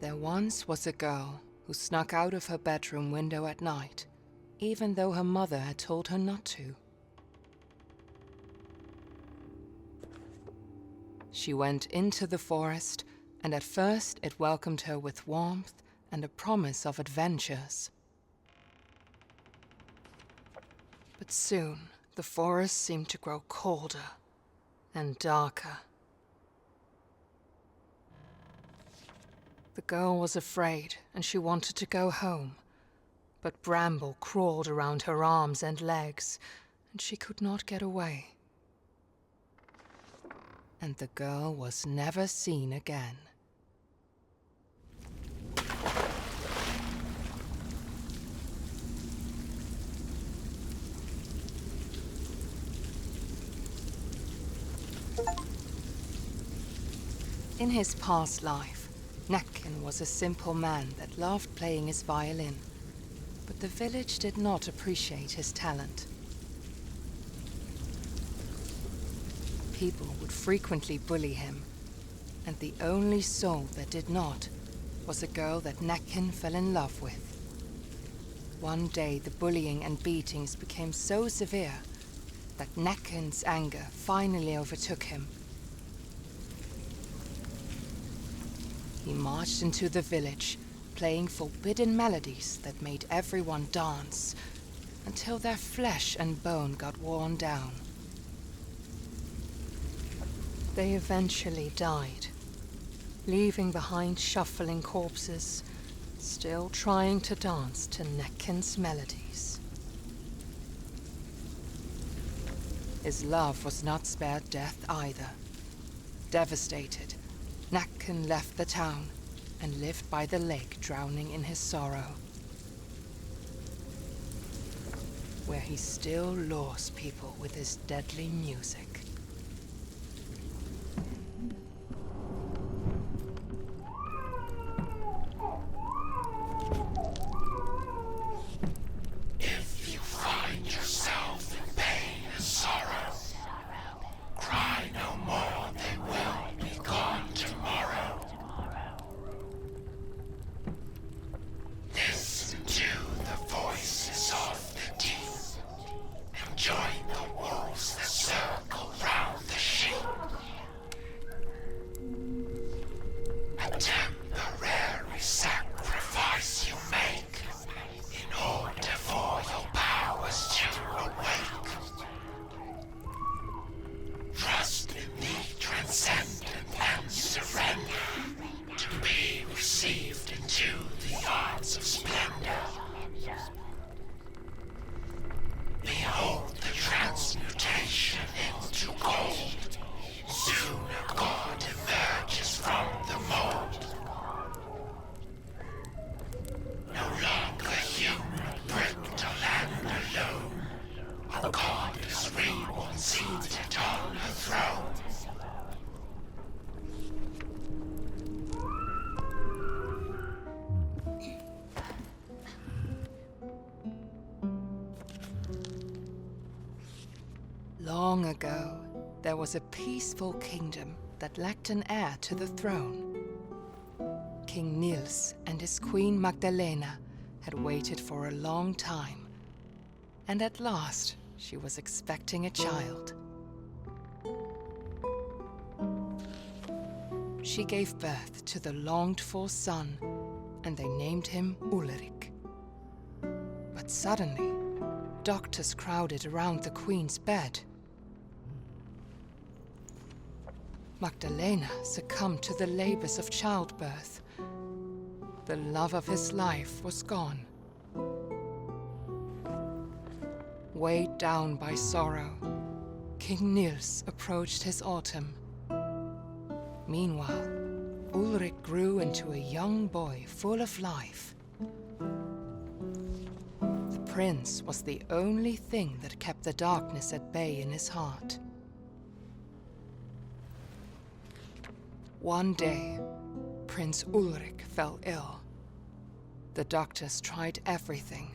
There once was a girl who snuck out of her bedroom window at night, even though her mother had told her not to. She went into the forest, and at first it welcomed her with warmth and a promise of adventures. But soon, the forest seemed to grow colder and darker. The girl was afraid, and she wanted to go home. But bramble crawled around her arms and legs, and she could not get away. And the girl was never seen again. In his past life, Necken was a simple man that loved playing his violin, but the village did not appreciate his talent. People would frequently bully him, and the only soul that did not was a girl that Necken fell in love with. One day the bullying and beatings became so severe that Necken's anger finally overtook him. He marched into the village, playing forbidden melodies that made everyone dance, until their flesh and bone got worn down. They eventually died, leaving behind shuffling corpses, still trying to dance to Necken's melodies. His love was not spared death either. Devastated, Necken left the town and lived by the lake, drowning in his sorrow, where he still lures people with his deadly music. If you find yourself in pain and sorrow, cry no more, they will be gone tomorrow. Listen to the voices of the deep, and join the wolves that circle round the sheep. A temporary sacrifice you make in order for your powers to awake. Trust in the transcendent and surrender to be received into the arts of splendor. Behold the transmutation into gold. Soon a god emerges from the mold. No longer human, brick to land alone. A goddess reborn seated on her throne. Long ago, there was a peaceful kingdom that lacked an heir to the throne. King Niels and his queen Magdalena had waited for a long time, and at last she was expecting a child. She gave birth to the longed-for son, and they named him Ulrich. But suddenly, doctors crowded around the queen's bed. Magdalena succumbed to the labors of childbirth. The love of his life was gone. Weighed down by sorrow, King Niels approached his autumn. Meanwhile, Ulrich grew into a young boy full of life. The prince was the only thing that kept the darkness at bay in his heart. One day, Prince Ulrich fell ill. The doctors tried everything,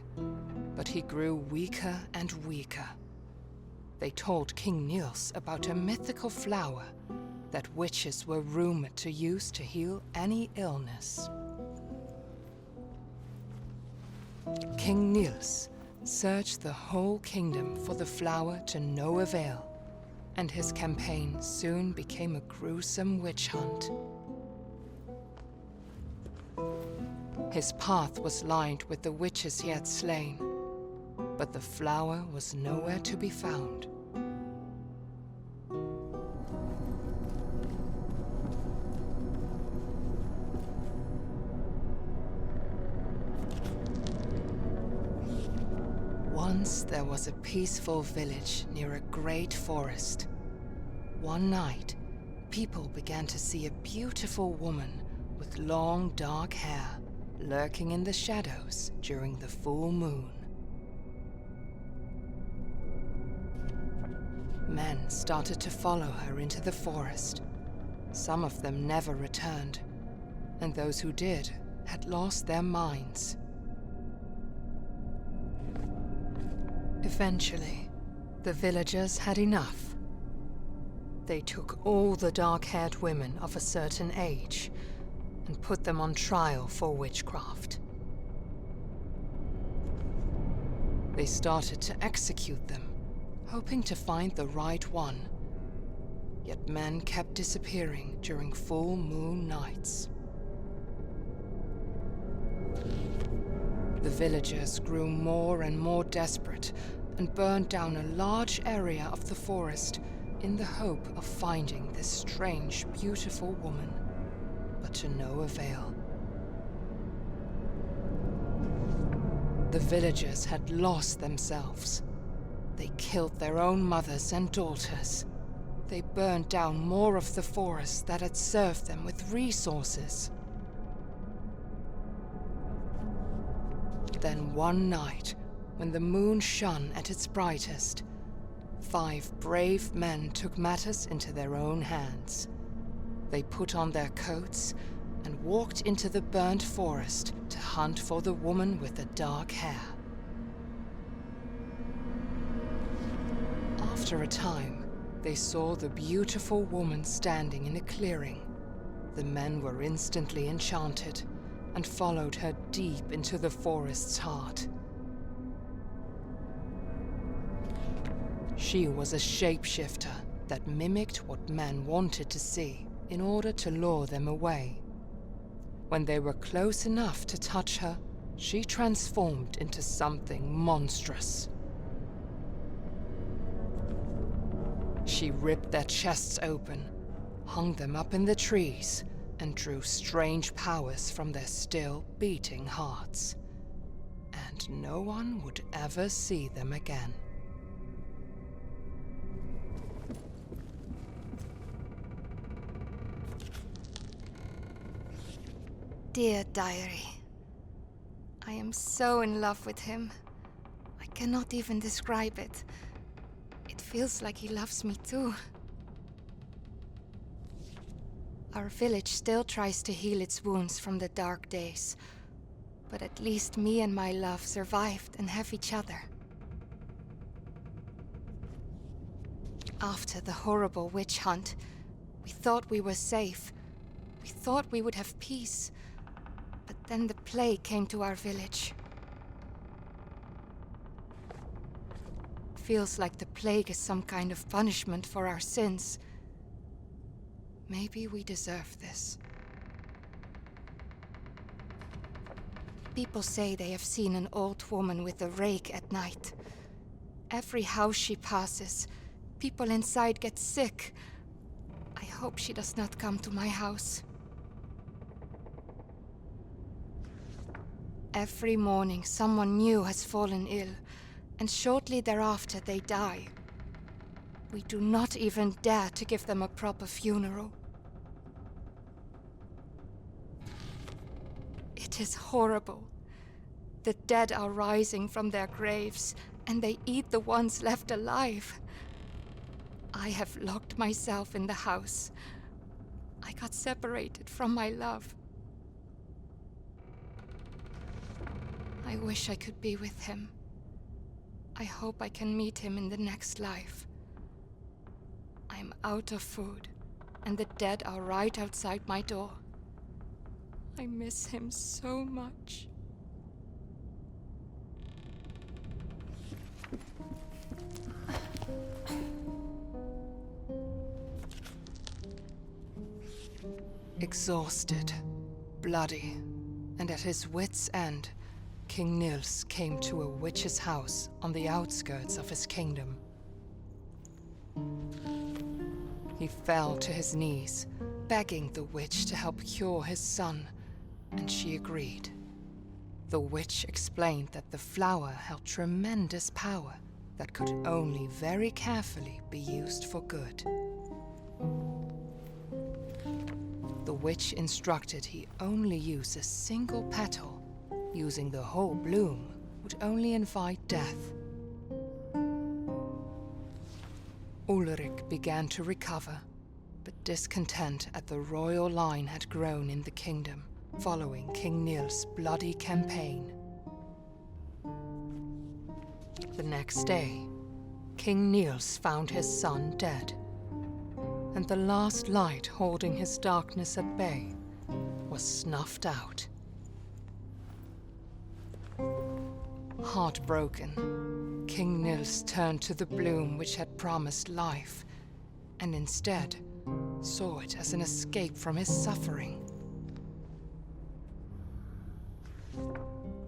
but he grew weaker and weaker. They told King Niels about a mythical flower that witches were rumored to use to heal any illness. King Niels searched the whole kingdom for the flower to no avail, and his campaign soon became a gruesome witch hunt. His path was lined with the witches he had slain, but the flower was nowhere to be found. Once there was a peaceful village near a great forest. One night, people began to see a beautiful woman with long, dark hair lurking in the shadows during the full moon. Men started to follow her into the forest. Some of them never returned, and those who did had lost their minds. Eventually, the villagers had enough. They took all the dark-haired women of a certain age and put them on trial for witchcraft. They started to execute them, hoping to find the right one. Yet men kept disappearing during full moon nights. The villagers grew more and more desperate and burned down a large area of the forest in the hope of finding this strange, beautiful woman, but to no avail. The villagers had lost themselves. They killed their own mothers and daughters. They burned down more of the forest that had served them with resources. Then one night, when the moon shone at its brightest, 5 brave men took matters into their own hands. They put on their coats and walked into the burnt forest to hunt for the woman with the dark hair. After a time, they saw the beautiful woman standing in a clearing. The men were instantly enchanted and followed her deep into the forest's heart. She was a shapeshifter that mimicked what men wanted to see in order to lure them away. When they were close enough to touch her, she transformed into something monstrous. She ripped their chests open, hung them up in the trees, and drew strange powers from their still beating hearts. And no one would ever see them again. Dear diary, I am so in love with him. I cannot even describe it. It feels like he loves me too. Our village still tries to heal its wounds from the dark days, but at least me and my love survived and have each other. After the horrible witch hunt, we thought we were safe. We thought we would have peace. But then the plague came to our village. Feels like the plague is some kind of punishment for our sins. Maybe we deserve this. People say they have seen an old woman with a rake at night. Every house she passes, people inside get sick. I hope she does not come to my house. Every morning, someone new has fallen ill, and shortly thereafter they die. We do not even dare to give them a proper funeral. It is horrible. The dead are rising from their graves, and they eat the ones left alive. I have locked myself in the house. I got separated from my love. I wish I could be with him. I hope I can meet him in the next life. I'm out of food, and the dead are right outside my door. I miss him so much. Exhausted, bloody, and at his wits' end, King Nils came to a witch's house on the outskirts of his kingdom. He fell to his knees, begging the witch to help cure his son, and she agreed. The witch explained that the flower held tremendous power that could only very carefully be used for good. The witch instructed he only use a single petal. Using the whole bloom would only invite death. Ulrich began to recover, but discontent at the royal line had grown in the kingdom following King Nils' bloody campaign. The next day, King Nils found his son dead, and the last light holding his darkness at bay was snuffed out. Heartbroken, King Nils turned to the bloom which had promised life, and instead saw it as an escape from his suffering.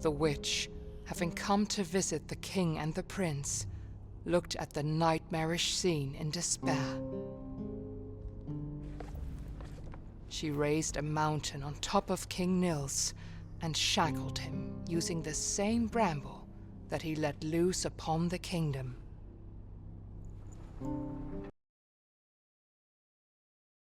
The witch, having come to visit the king and the prince, looked at the nightmarish scene in despair. She raised a mountain on top of King Nils and shackled him using the same bramble that he let loose upon the kingdom.